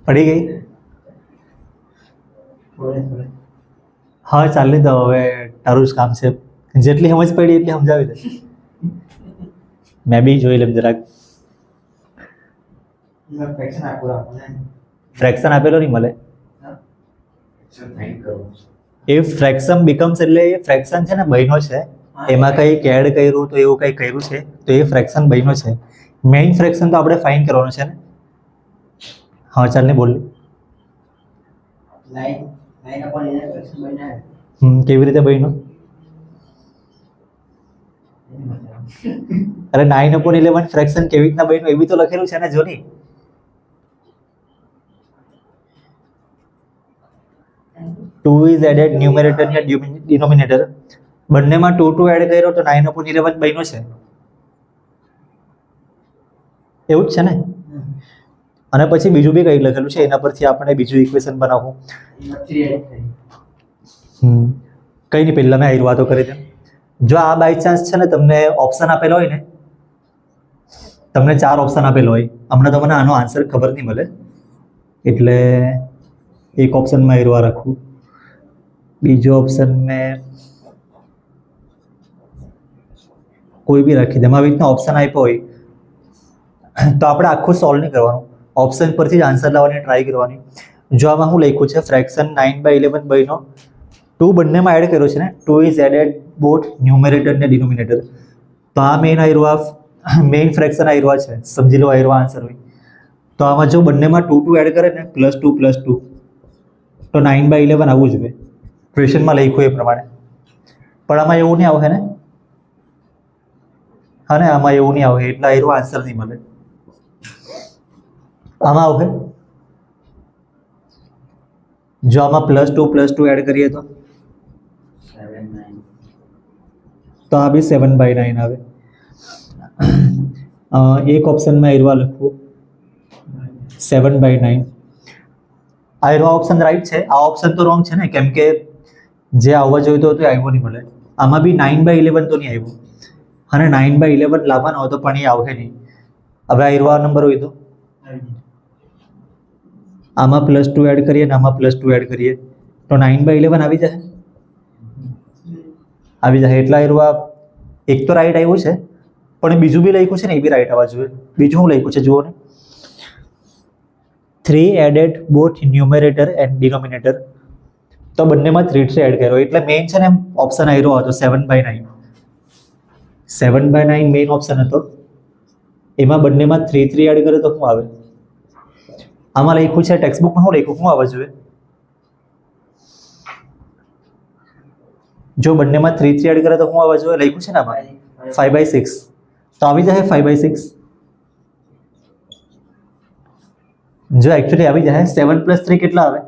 પડી ગઈ? હા ચાલી તો હવે તારું જ કામ છે, જેટલી સમજ પડી એટલી સમજાવી દે. મેં બી જોઈ લેમ જરાક. ફ્રેક્શન આપેલો નહીં મળે. એ ફ્રેક્શન બીકમ્સ એટલે એ ફ્રેક્શન છે ને બહેનો છે, એમાં કંઈક એડ કર્યું તો એવું કંઈ કર્યું છે તો એ ફ્રેક્શન બહેનો છે. મેઇન ફ્રેક્શન તો આપણે ફાઇન કરવાનું છે ને. હા ચાલ ને બોલ. કેવી રીતે બહેનો? અરે 9/11 ફ્રેક્શન કેવી રીતના બન્યું એ બી તો લખેલું છે ને જોની. ટુ ઇઝ એડેડ ન્યુમેરેટર અને ડિનોમિનેટર બંનેમાં 2 એડ કર્યો તો 9/11 બન્યો છે. એવું જ છે ને. અને પછી બીજું બી કંઈક લખેલું છે, એના પરથી આપણે બીજું ઇક્વેશન બનાવવું. કંઈ નહીં, પહેલાં મેં આવી વાતો કરી દઉં. જો આ બાય ચાન્સ છે ને તમને ઓપ્શન આપેલો હોય ને, તમને 4 ઓપ્શન આપેલો હોય, હમણાં તો મને આનો આન્સર ખબર નહીં મળે એટલે એક ઓપ્શનમાં એરવા રાખું, બીજો ઓપ્શન મેં કોઈ બી રાખી દે. આવી રીતના ઓપ્શન આપ્યો હોય તો આપણે આખું સોલ્વ નહીં કરવાનું, ઓપ્શન પરથી જ આન્સર લાવવાની ટ્રાય કરવાની. જો આમાં હું લખ્યું છે ફ્રેક્શન 9/11 બન્યો, 2 બંનેમાં એડ કર્યો છે ને, 2 ઇઝ એડેડ બોથ ન્યુમેરેટર અને ડિનોમિનેટર. તો આ મેઇન ફ્રેક્શન આયરવા છે, સમજી લો આયરવા આન્સર હોય. તો આમાં જો બંનેમાં 2 એડ કરે ને +2 તો 9/11 આવવું જોઈએ ક્વેશ્ચનમાં લખ્યું એ પ્રમાણે. પણ આમાં એવું નહીં આવે ને. હા ને, આમાં એવું નહીં આવે એટલે આયરવા આન્સર નહીં મળે. આમાં આવે, જો આમાં +2 એડ કરીએ તો આ બી 7/9 આવે. એક ઓપ્શનમાં એરવા લખવું 7/9. આ એરવા ઓપ્શન રાઈટ છે, આ ઓપ્શન તો રોંગ છે ને, કેમ કે જે આવવા જોઈતો હતો એ આવ્યો નહીં મળે. આમાં બી 9/11 તો નહીં આવ્યું, અને 9/11 લાવવાનો હતો પણ એ આવશે નહીં. હવે આ એરવા નંબર હોય તો આમાં +2 એડ કરીએ ને આમાં +2 એડ કરીએ તો 9/11 આવી જાય. એટલા એરવા એક તો રાઈટ આવ્યું છે, પણ બીજું બી લખ્યું છે ને એ બી રાઈટ આવવા જોઈએ. બીજું શું લખ્યું છે જુઓ ને, 3 added both numerator and denominator. તો બંનેમાં 3 એડ કર્યો એટલે મેઇન છે ને ઓપ્શન આવ્યો હતો 7/9. 7/9 મેઇન ઓપ્શન હતો, એમાં બંનેમાં 3 એડ કરે તો શું આવે? આમાં લખ્યું છે ટેક્સ્ટબુકમાં શું લખ્યું, શું આવવા જોઈએ? જો બંનેમાં 3 એડ કરે તો શું આવવા જોઈએ? લખ્યું છે ને આમાં 5/6, તો આવી જાય 5/6. જો એકચ્યુઅલી આવી જાય 7 + 3 કેટલા આવે?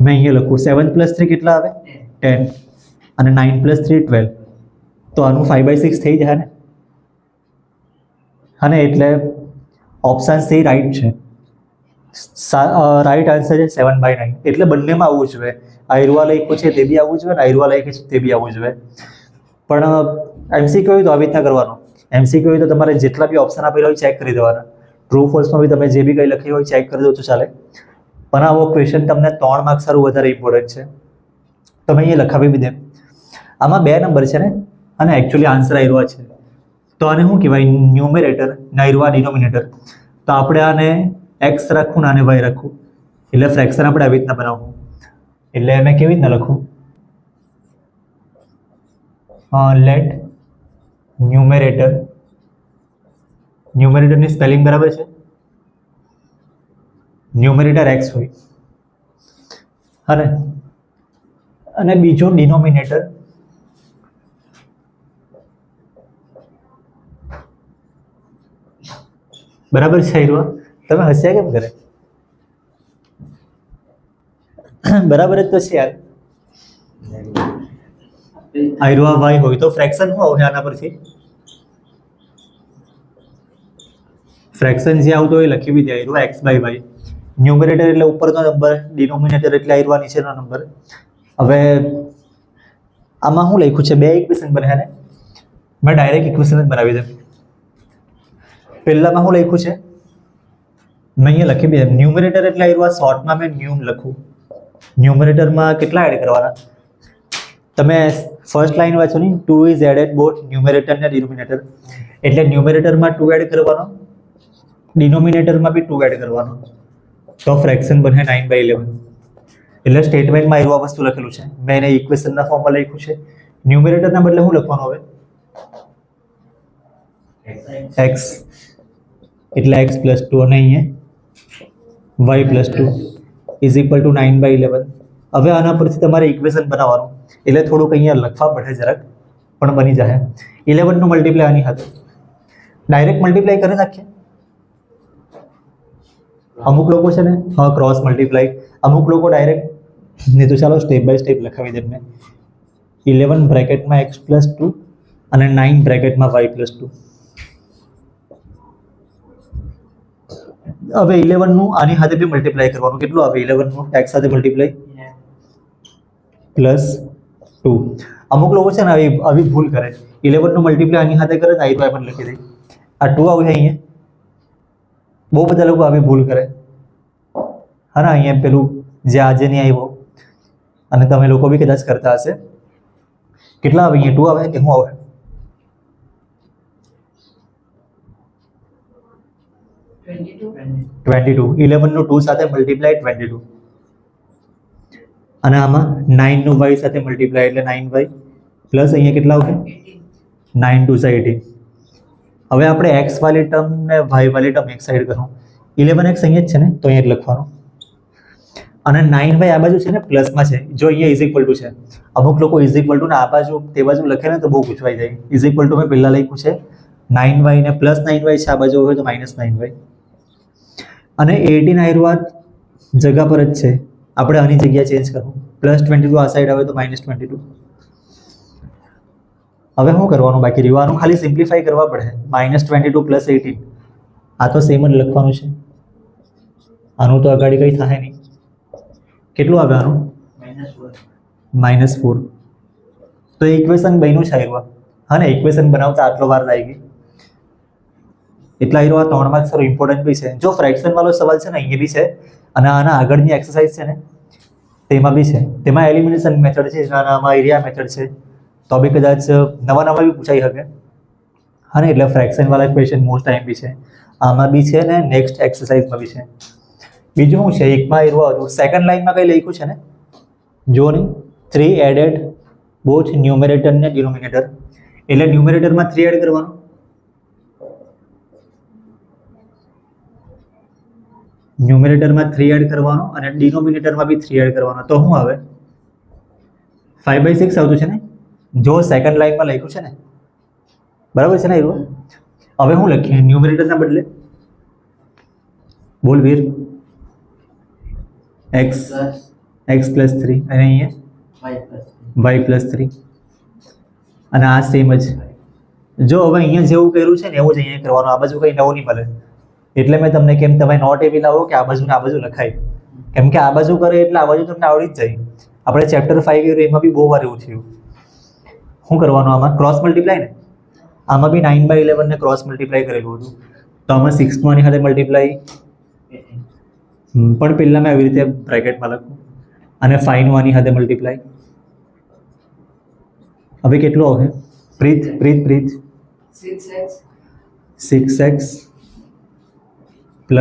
મેં અહીંયા લખું 7 + 3 કેટલા આવે? 10, અને 9 + 3 12. તો આનું 5/6 થઈ જાય ને. અને એટલે ઓપ્શન સી રાઈટ છે. રાઈટ આન્સર છે 7/9. એટલે બંનેમાં આવવું જોઈએ. આયરવા લખ્યું છે તે બી આવવું જોઈએ ને આયરવા લખ્યું છે તે બી આવવું જોઈએ. પણ MCQ હોય તો આવી રીતના કરવાનું. MCQ હોય તો તમારે જેટલા બી ઓપ્શન આપેલા હોય ચેક કરી દેવાના. ટ્રુ ફોલ્સમાં બી તમે જે બી કંઈ લખ્યું હોય ચેક કરી દો તો ચાલે. પણ આવો ક્વેશ્ચન તમને 3 માર્ક્સ સારું વધારે ઇમ્પોર્ટન્ટ છે, તમે અહીંયા લખાવી બી દે. આમાં 2 નંબર છે ને, અને એકચ્યુઅલી આન્સર આયરવા છે. તો આને શું કહેવાય? ન્યુમેરેટર ને આયરવા ડિનોમિનેટર. તો આપણે આને x રાખવું ને આને y રાખવું, એટલે ફ્રેક્શન આપણે આવી રીતના બનાવવું. એટલે મેં કેવી રીતના લખું? લેટ ન્યુમેરેટરની સ્પેલિંગ બરાબર છે, ન્યુમેરેટર x હોય અને બીજું ડિનોમિનેટર બરાબર છે. આયરવા તમે હસ્યા કેમ કરે? બરાબર જ તો છે યાર. આયરવા y હોય તો ફ્રેક્શન શું આવશે આના પરથી? ફ્રેક્શન જે આવતો હોય લખી બી દે, આયરવા x/y. ન્યુમેરેટર એટલે ઉપરનો નંબર, ડિનોમિનેટર એટલે આયરવા નીચેનો નંબર. હવે આમાં શું લખ્યું છે? 2 ઇક્વેશન બને ને, મેં ડાયરેક્ટ ઇક્વેશન જ બનાવી દઉં. પહેલામાં શું લખ્યું છે? મેં અહીંયા લખી દે ન્યુમરેટર એટલે આવ્યું શોર્ટમાં મેં ન્યુમ લખું. ન્યુમરેટરમાં કેટલા એડ કરવાના તમે ફર્સ્ટ લાઈન વાંચો ને 2 ઇઝ એડેડ બોથ ન્યુમરેટર અને ડિનોમિનેટર એટલે ન્યુમરેટરમાં 2 એડ કરવાનો ડિનોમિનેટરમાં બી 2 એડ કરવાનો તો ફ્રેક્શન બને 9/11 એટલે સ્ટેટમેન્ટમાં આવ્યું આ વસ્તુ લખેલું છે મેં એને ઇક્વેશનના ફોર્મમાં લખ્યું છે ન્યુમરેટરના બદલે શું લખવાનું હવે x એટલે x + 2 અને અહીંયા y + 2 ઇઝ ઇક્વલ ટુ 9/11 હવે આના પરથી તમારે ઇક્વેશન બનાવવાનું એટલે થોડુંક અહીંયા લખવા પડે જરાક પણ બની જાય 11 નું મલ્ટીપ્લાય આની સાથે ડાયરેક્ટ મલ્ટીપ્લાય કરી નાખીએ અમુક લોકો છે ને હા ક્રોસ મલ્ટીપ્લાય અમુક લોકો ડાયરેક્ટ નહીં તો ચાલો સ્ટેપ બાય સ્ટેપ લખાવી દે મેં 11 બ્રેકેટમાં x + 2 અને 9 બ્રેકેટમાં y + 2 હવે 11 નું આની સાથે બી મલ્ટીપ્લાય કરવાનું કેટલું આવે 11 નું x સાથે મલ્ટીપ્લાય +2 અમુક લોકો છે ને આવી ભૂલ કરે 11 નું મલ્ટીપ્લાય આની સાથે કરે ને આઈ પણ લખી દે આ 2 આવે અહીંયા બહુ બધા લોકો આવી ભૂલ કરે હા ને અહીંયા પેલું જે આજે નહીં આવ્યો અને તમે લોકો બી કદાચ કરતા હશે કેટલા આવે અહીંયા 2 આવે કે શું આવે 22 11 નું 2 સાથે મલ્ટીપ્લાય 22 અને આમાં 9 નું y સાથે મલ્ટીપ્લાય એટલે 9y પ્લસ અહીંયા કેટલા આવશે 9 2 18 હવે આપણે x વાળી ટર્મ ને y વાળી ટર્મ એક સાઈડ કરો 11x અહીંયા જ છે ને તો અહીંયા જ લખવાનું અને 9y આ બાજુ છે ને પ્લસમાં છે જો અહીંયા ઇઝ ઇક્વલ ટુ છે અમુક લોકો ઇઝ ઇક્વલ ટુ ને આ બાજુ તે બાજુ લખે ને તો બહુ પૂછવાઈ જાય ઇઝ ઇક્વલ ટુ મેં પહેલા લખ્યું છે 9y ને +9y છે આ બાજુ હોય તો -9y અને 18 આવ્યું આ જગ્યા પર જ છે આપણે આની જગ્યા ચેન્જ કરવું +22 આ સાઈડ આવે તો -22 હવે શું કરવાનું બાકી રહ્યું આનું ખાલી સિમ્પ્લિફાઈ કરવા પડે -22 + 18 આ તો સેમ જ લખવાનું છે આનું તો આગળ કંઈ થાય નહીં કેટલું આવે આનું -4 તો ઇક્વેશન બન્યું છે આવ્યું હા ને ઇક્વેશન બનાવતા આટલો વાર લાગી ગઈ એટલા આવ્યું આ 3 માર્ક્સ ઇમ્પોર્ટન્ટ બી છે જો ફ્રેક્શન વાળો સવાલ છે ને અહીંયા બી છે અને આના આગળની એક્સરસાઇઝ છે ને તેમાં બી છે તેમાં એલિમિનેશન મેથડ છે અને આમાં એરિયા મેથડ છે તો બી કદાચ નવા બી પૂછાઈ શકે હા ને એટલે ફ્રેક્શન વાળા ક્વેશ્ચન મોસ્ટ ટાઈમ બી છે આમાં બી છે ને નેક્સ્ટ એક્સરસાઇઝમાં બી છે બીજું શું છે એકમાં એવું સેકન્ડ લાઈનમાં કંઈ લખ્યું છે ને જો નહીં 3 એડેડ બોથ ન્યુમરેટર ને ડિનોમિનેટર એટલે ન્યુમરેટરમાં 3 એડ કરવાનું ન્યુમરેટરમાં 3 એડ કરવાનો અને ડિનોમિનેટરમાં બી 3 એડ કરવાનો તો શું આવે 5/6 આવતું છે ને જો સેકન્ડ લાઈનમાં લખ્યું છે ને બરાબર છે ને એવું હવે શું લખીએ ન્યુમરેટરના બદલે બોલ વીર x + 3 અને અહીંયા y + 3 અને આ સેમ જ જો હવે અહીંયા જેવું કર્યું છે ને એવું જ અહીંયા કરવાનું આ બાજુ કંઈ નવું નહીં મળે એટલે મેં તમને કેમ તમે નોટ એવી લાવો કે આ બાજુ ને આ બાજુ લખાય કેમ કે આ બાજુ કરે એટલે આ બાજુ તમને આવડી જ જાય આપણે ચેપ્ટર 5 કર્યું એમાં બી બહુ વાર એવું થયું શું કરવાનું આમાં ક્રોસ મલ્ટીપ્લાય ને આમાં બી 9/11 ને ક્રોસ મલ્ટીપ્લાય કરેલું હતું તો આમાં 6 નું આની સાથે મલ્ટીપ્લાય પણ પહેલાં મેં આવી રીતે બ્રેકેટમાં લખું અને 5 નું આની સાથે મલ્ટીપ્લાય હવે કેટલું આવે પ્રીત 6x +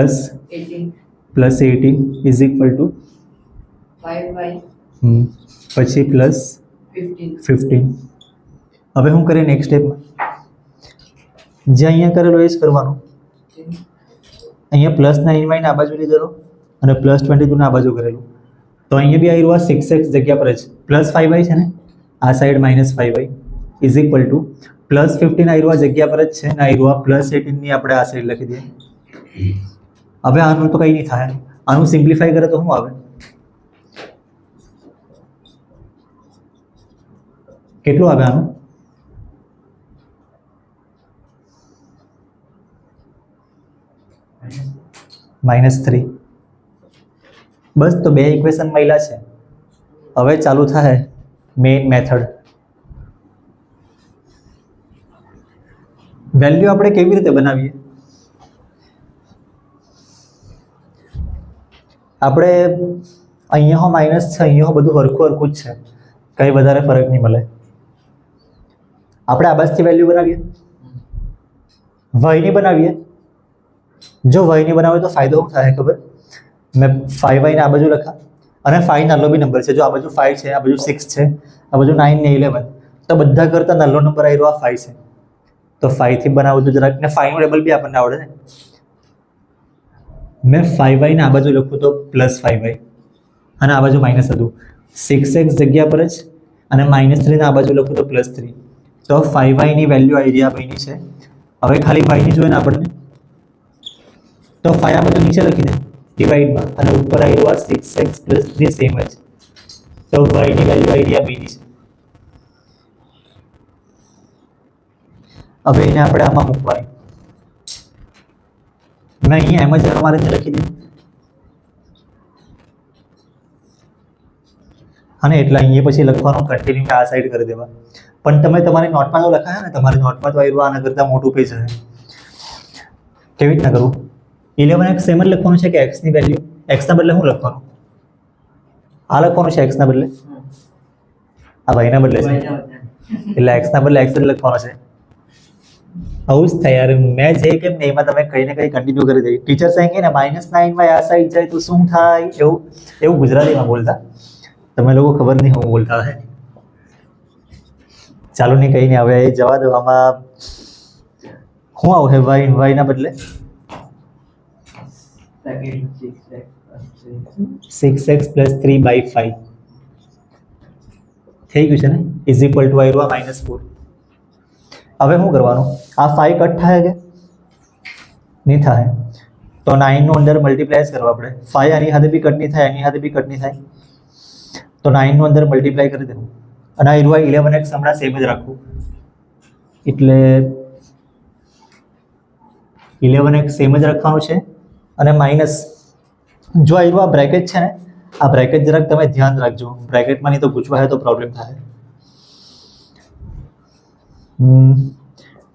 18 is equal to 5y પછી +15 હવે શું કરીએ નેક્સ્ટ સ્ટેપમાં જે અહીંયા કરેલું એ જ કરવાનું અહીંયા +9y ને આ બાજુ લીધેલો અને +22 ને આ બાજુ કરેલું તો અહીંયા બી આવ્યું 6x જગ્યા પર જ +5y છે ને આ side -5y is equal to +15 આવ્યું આ જગ્યા પર જ છે ને આવ્યું +18 ની આપણે આ સાઈડ લખી દઈએ હવે આનું તો કંઈ નહીં થાય આનું સિમ્પ્લિફાઈ કરે તો શું આવે કેટલું આવે આનું -3 બસ તો બે ઇક્વેશન મળ્યા છે હવે ચાલુ થાય મેઇન મેથડ વેલ્યુ આપણે કેવી રીતે બનાવીએ આપણે અહીંયા હો માઇનસ છે, અહીંયા હો બધું હરખું જ છે, કંઈ વધારે ફરક નહીં મળે. આપણે આ બાજુથી વેલ્યુ બનાવીએ, વાયની બનાવીએ. જો વાયની બનાવીએ તો ફાયદો શું થાય ખબર? મેં 5y ને આ બાજુ લખા અને 5 નાનો બી નંબર છે. જો આ બાજુ 5 છે, આ બાજુ 6 છે, આ બાજુ 9 ને 11, તો બધા કરતા નાનો નંબર આવ્યો આ 5 છે. તો 5 થી બનાવું તો જરાક, ને 5 નું ટેબલ બી આપણને આવડે ને. મેં 5y ને આ બાજુ લખું તો +5y અને આ બાજુ માઇનસ હતું. 6x જગ્યા પર જ અને -3 ને આ બાજુ લખું તો +3. તો 5y ની વેલ્યુ આવી રહી આ બની છે. હવે ખાલી y ની જોઈએ ને આપણને, તો 5 આ બધું નીચે લખી દે ડિવાઇડમાં, અને ઉપર આવી રહ્યું 6x + 3 સેમ જ. તો y ની વેલ્યુ આવી રહી આ બની છે. હવે એને આપણે આમાં મૂકવાની. મેં અહીંયા એમ જ અમારે લખી દીધું અને એટલે અહીંયા પછી લખવાનું કન્ટિન્યુ આ સાઈડ કરી દેવા. પણ તમે તમારી નોટમાં તો લખાયા ને, તમારી નોટમાં તો આવ્યું આના કરતાં મોટું પેજ હશે. કેવી રીતના કરવું? 11x સેમ જ લખવાનું છે કે x ની વેલ્યુ, x ના બદલે શું લખવાનું? આ લખવાનું છે x ના બદલે, આ y ના બદલે છે એટલે x ના બદલે x જ લખવાનો છે. આવું જ થાય યાર. મેં જે કેમ ને એમાં તમે કંઈ ને કંઈ કન્ટિન્યુ કરી દઈ. ટીચર્સ એમ કે ને -9y આ સાઈડ જાય તો શું થાય, એવું ગુજરાતીમાં બોલતા. તમે લોકો ખબર નહીં હું બોલતા હે. ચાલો નહીં, કંઈ નહીં, હવે એ જવા દો. આમાં શું આવું હે? y ના બદલે 6x + 3/5 થઈ ગયું છે ને, ઇઝ ઇક્વલ ટુ આવી રહ્યું -4. હવે શું કરવાનું? આ 5 કટ થાય કે નહીં થાય? તો 9 નું અંદર મલ્ટીપ્લાય કરવા આપણે. 5 આની સાથે બી કટ નહીં થાય, આની સાથે બી કટ નહીં થાય, તો 9 નું અંદર મલ્ટીપ્લાય કરી દેવું. અને આ 11x હમણાં સેમ જ રાખવું, એટલે 11x સેમ જ રાખવાનું છે. અને માઇનસ, જો આ બ્રેકેટ છે ને, આ બ્રેકેટ જરાક તમે ધ્યાન રાખજો, બ્રેકેટમાં નહીં તો ગૂંચવાય તો પ્રોબ્લેમ થાય.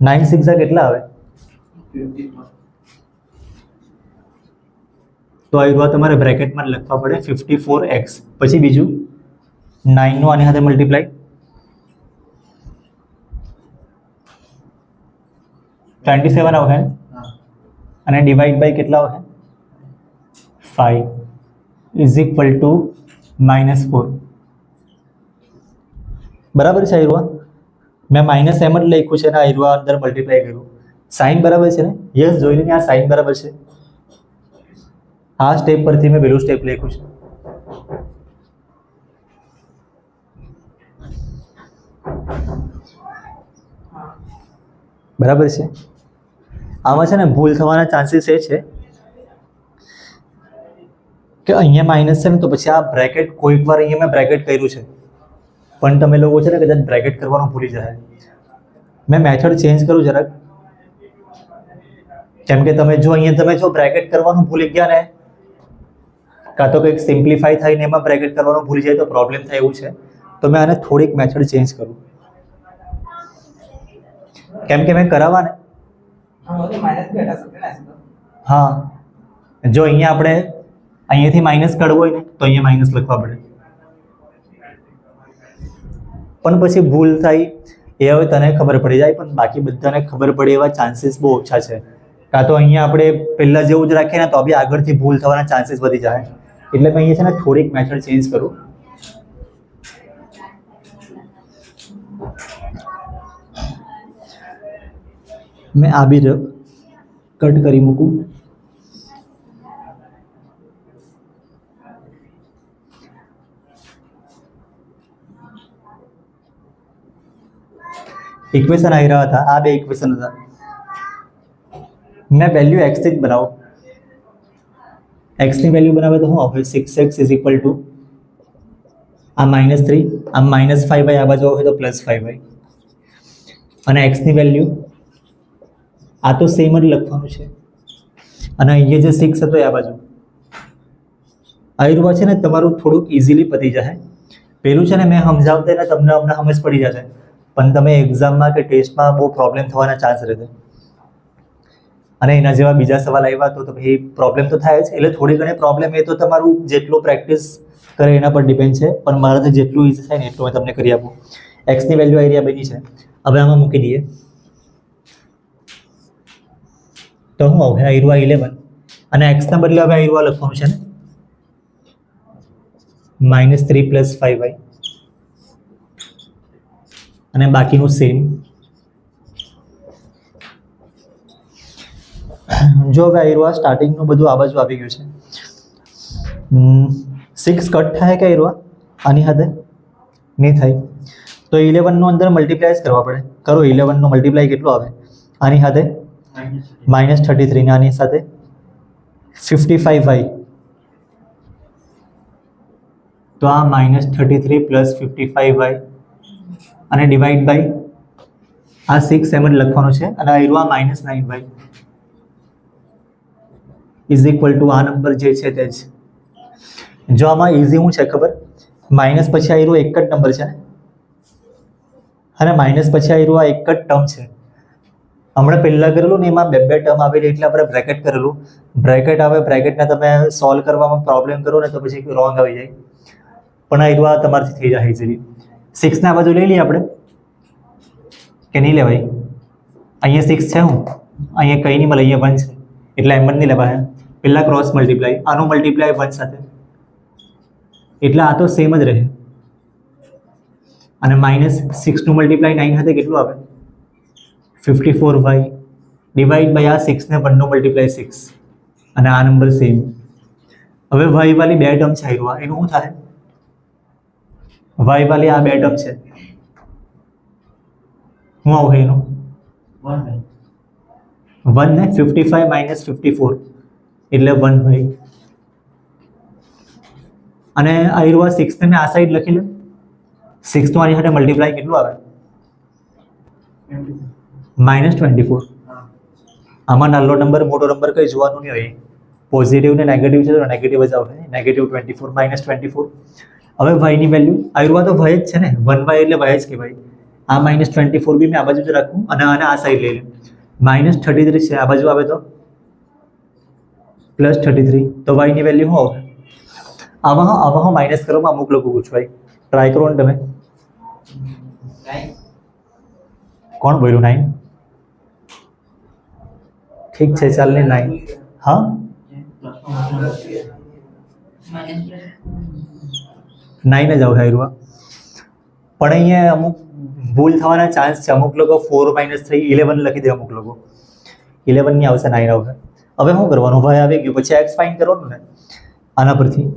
9 6 કેટલા આવે? તો આ તમારે બ્રેકેટમાં લખવા પડે 54x. પછી બીજું 9 નું આની સાથે મલ્ટીપ્લાય, 27 આવશે અને ડિવાઈડ બાય કેટલા આવશે? 5 ઇઝ ઇક્વલ ટુ -4. બરાબર છે? આયરુઆ મેં માઇનસ એમ જ લખ્યું છે ને, આયરુઆ અંદર મલ્ટીપ્લાય કર્યું. સાઇન બરાબર છે ને? યસ, જોઈ લઈને આ સાઇન બરાબર છે. આ સ્ટેપ પરથી મેં પેલું સ્ટેપ લખ્યું છે. બરાબર છે? આમાં છે ને ભૂલ થવાના ચાન્સીસ એ છે કે અહીંયા માઇનસ છે ને, તો પછી આ બ્રેકેટ કોઈક વાર અહીંયા મેં બ્રેકેટ કર્યું છે, પણ તમે લોકો છે ને કદાચ બ્રેકેટ કરવાનું ભૂલી જાય. મેં મેથડ ચેન્જ કરું જરાક, કેમ કે તમે જો બ્રેકેટ કરવાનું ભૂલી ગયા ને, કાં તો કંઈક સિમ્પ્લિફાઈ થઈને એમાં બ્રેકેટ કરવાનું ભૂલી જાય તો પ્રોબ્લેમ થાય એવું છે. તો મેં આને થોડીક મેથડ ચેન્જ કરું, કેમ કે મેં કરાવવા ને. હા, જો અહીંયા આપણે અહીંયાથી માઇનસ કાઢવું હોય ને તો અહીંયા માઇનસ લખવા પડે, પણ પછી ભૂલ થાય એ હવે તને ખબર પડી જાય, પણ બાકી બધાને ખબર પડે એવા ચાન્સીસ બહુ ઓછા છે. કાં તો અહીંયા આપણે પહેલાં જેવું જ રાખીએ ને તો બી આગળથી ભૂલ થવાના ચાન્સીસ વધી જાય. એટલે મેં અહીંયા છે ને થોડીક મેથડ ચેન્જ કરું. મેં આ બી કટ કરી મૂકું. ઇક્વેશન આવી રહ્યા હતા, આ બે ઇક્વેશન હતા. મેં વેલ્યુ x જ બનાવું. x ની વેલ્યુ બનાવે તો શું આવે? 6x ઇઝ ઇક્વલ ટુ આ -3, આ -5y, આ બાજુ આવે તો +5y. અને x ની વેલ્યુ આ તો સેમ જ લખવાનું છે. અને અહીંયા જે 6 હતો એ આ બાજુ આવ્યું છે ને, તમારું થોડુંક ઇઝીલી પતી જાય. પેલું છે ને મેં સમજાવતા ને તમને હમણાં સમજ પડી જશે, પણ તમે એક્ઝામમાં કે ટેસ્ટમાં બહુ પ્રોબ્લેમ થવાના ચાન્સ રહેશે. અને એના જેવા બીજા સવાલ આવ્યા તો ભાઈ પ્રોબ્લેમ તો થાય જ. એટલે થોડી ઘણી પ્રોબ્લેમ એ તો તમારું જેટલું પ્રેક્ટિસ કરે એના પર ડિપેન્ડ છે, પણ મારાથી જેટલું ઇઝી થાય ને એટલું મેં તમને કરી આપું. એક્સની વેલ્યુ આ એરિયા બની છે. હવે આમાં મૂકી દઈએ તો શું આવશે? આયરુઆ 11 અને એક્સના બદલે હવે આયરુઆ લખવાનું છે ને -3 + 5y અને બાકીનું સેમ. જો હવે આયરુઆ સ્ટાર્ટિંગનું બધું આ બાજુ આવી ગયું છે. 6 કટ થાય કે આયરુઆ આની સાથે નહીં થાય, તો 11 નું અંદર મલ્ટીપ્લાય કરવા પડે. કરો 11 નો મલ્ટીપ્લાય કેટલો આવે આની સાથે? -33 ને આની સાથે 55y. તો આ -33 + 55y અને ડિવાઈડ બાય આ 6 એમ જ લખવાનું છે અને આયરુઆ -9y ઇઝ ઇક્વલ ટુ આ નંબર જે છે તે જ. જો આમાં ઇઝી શું છે ખબર? માઇનસ પછી આયરુઆ એક જ નંબર છે ને, અને માઇનસ પછી આયરુઆ એક જ ટર્મ છે. હમણાં પહેલાં કરેલું ને એમાં બે ટર્મ આવેલી એટલે આપણે બ્રેકેટ કરેલું. બ્રેકેટ આવે, બ્રેકેટને તમે સોલ્વ કરવામાં પ્રોબ્લેમ કરો ને તો પછી રોંગ આવી જાય. પણ આયરુઆ તમારથી થઈ જાય ઇઝીલી. 6 ને આ બાજુ લઈ લઈએ આપણે કે નહીં લેવાય? અહીંયા 6 છે, હું અહીંયા કંઈ નહીં મળે, અહીંયા 1 છે એટલે એમ જ નહીં લેવાય. પહેલાં ક્રોસ મલ્ટીપ્લાય, આનું મલ્ટીપ્લાય 1 સાથે એટલે આ તો સેમ જ રહે. અને -6 નું મલ્ટીપ્લાય 9 સાથે કેટલું આવે? 54y ડિવાઈડ બાય આ 6 ને 1 નું મલ્ટીપ્લાય 6 અને આ નંબર સેમ. હવે y વાળી બે ટર્મ છે આયરુઆ, એનું શું થાય? y વાળી આ બે ટર્મ છે, શું આવું એનું? 1 ને 55 - 54 એટલે 1y. અને આયરુઆ 6 ને મેં આ સાઈડ લખી લે. 6 નું આની સાથે મલ્ટીપ્લાય કેટલું આવે? -24. આમાં નાનો નંબર મોટો નંબર કંઈ જોવાનું નહીં હોય. પોઝિટિવ ને નેગેટિવ છે તો નેગેટિવ જ આવશે. -24 -24. હવે y ની વેલ્યુ, આયરુઆ તો y જ છે ને, 1y એટલે y જ કહેવાય. આ -24 બી મેં આ બાજુ જ રાખું અને આને આ સાઈડ લઈ લે. -33 છે, આ બાજુ આવે તો +33, તો y ની વેલ્યુ શું આવશે? આમાં માઇનસ કરવામાં અમુક લોકો પૂછવાય. ટ્રાય કરો ને તમે. કોણ બોલ્યું 9? ઠીક છે, ચાલ ને 9. હા, -+. 9 જ આવશે આયરુઆ. પણ અહીંયા અમુક ભૂલ થવાના ચાન્સ છે. અમુક લોકો 4 - 3 11 લખી દે, અમુક લોકો 11 ની આવશે, 9 આવશે. હવે શું કરવાનું? y આવી ગયું, પછી x ફાઇન્ડ કરવાનું ને આના પરથી.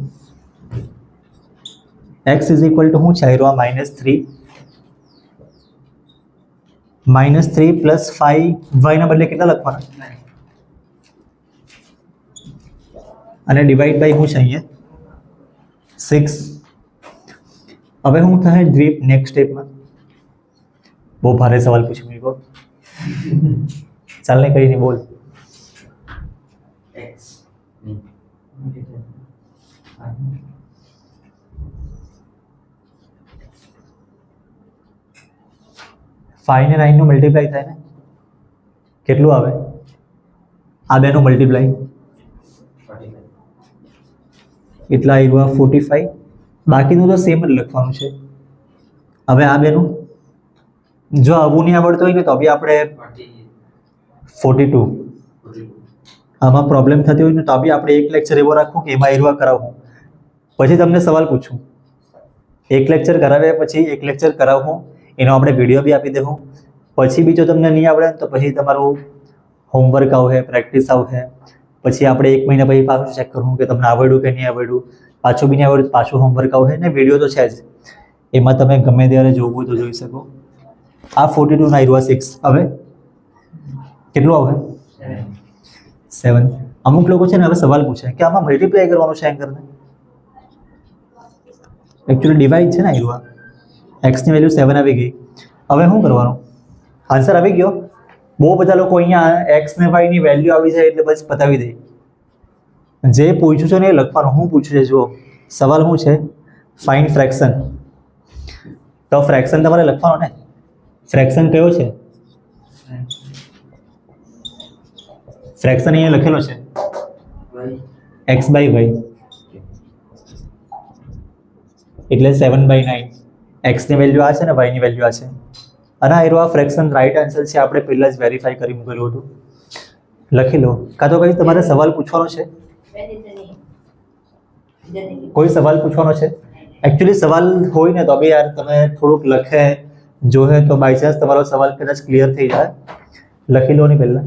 x ઇઝ ઇક્વલ ટુ શું છે આયરુઆ? -3 + 5y ના બદલે કેટલા લખવાના? અને ડિવાઈડ બાય શું છે અહીંયા? 6. હવે શું થાય દ્વીપ નેક્સ્ટ સ્ટેપમાં? બહુ ભારે સવાલ પૂછ્યો મેં. ચાલ ને, કઈ નહીં, બોલ. ફાઈવ ને 9 નું મલ્ટીપ્લાય થાય ને કેટલું આવે? આ બેનું મલ્ટીપ્લાય એટલા આયરુઆ 45. બાકીનું તો સેમ જ લખવાનું છે. હવે આ બેનું જો આવું નહીં આવડતું હોય ને તો બી આપણે 42. આમાં પ્રોબ્લેમ થતી હોય ને તો બી આપણે એક લેક્ચર એવો રાખવું કે એમાં આયરુઆ કરાવવું. પછી તમને સવાલ પૂછું, એક લેક્ચર કરાવ્યા પછી એક લેક્ચર કરાવવું, એનો આપણે વિડીયો બી આપી દેવું. પછી બી જો તમને નહીં આવડે તો પછી તમારું હોમવર્ક આવશે, પ્રેક્ટિસ આવશે. પછી આપણે 1 મહિના પછી પાછું ચેક કરવું કે તમને આવડ્યું કે નહીં આવડ્યું. પાછું બી નહીં આવડ્યું પાછું હોમવર્ક આવશે ને વિડીયો તો છે જ, એમાં તમે ગમે ત્યારે જોવું તો જોઈ શકો. આ 42 ના આયરુઆ 6. હવે કેટલું આવશે? 7. અમુક લોકો છે ને હવે સવાલ પૂછે કે આમાં મલ્ટીપ્લાય કરવાનું છે એંગરને. એકચ્યુઅલી ડિવાઈડ છે ને આયરુઆ. એક્સની વેલ્યુ 7 આવી ગઈ. હવે શું કરવાનું? આન્સર આવી ગયો. બહુ બધા લોકો અહીંયા એક્સ ને વાય ની વેલ્યુ આવી જાય એટલે બસ પતાવી દે. જે પૂછ્યું છે ને એ લખવાનું. શું પૂછ્યું છે જુઓ, સવાલ શું છે? Find fraction. તો ફ્રેક્શન તમારે લખવાનો ને. ફ્રેક્શન કયો છે? ફ્રેક્શન અહીંયા લખેલો છે x બાય y એટલે 7/9. x ની વેલ્યુ આ છે ને y ની વેલ્યુ આ છે અને આ એરો આ ફ્રેક્શન રાઈટ આન્સર છે. આપણે પહેલા જ વેરીફાઈ કરી મૂકેલું હતું. લખી લો. કાં તો કઈ તમારે સવાલ પૂછવાનો છે? કોઈ સવાલ પૂછવાનો છે? એકચ્યુઅલી સવાલ હોય ને તો બી યાર તમે થોડુંક લખે જોહે તો બાય ચાન્સ તમારો સવાલ કદાચ ક્લિયર થઈ જાય. લખી લો ને પહેલા.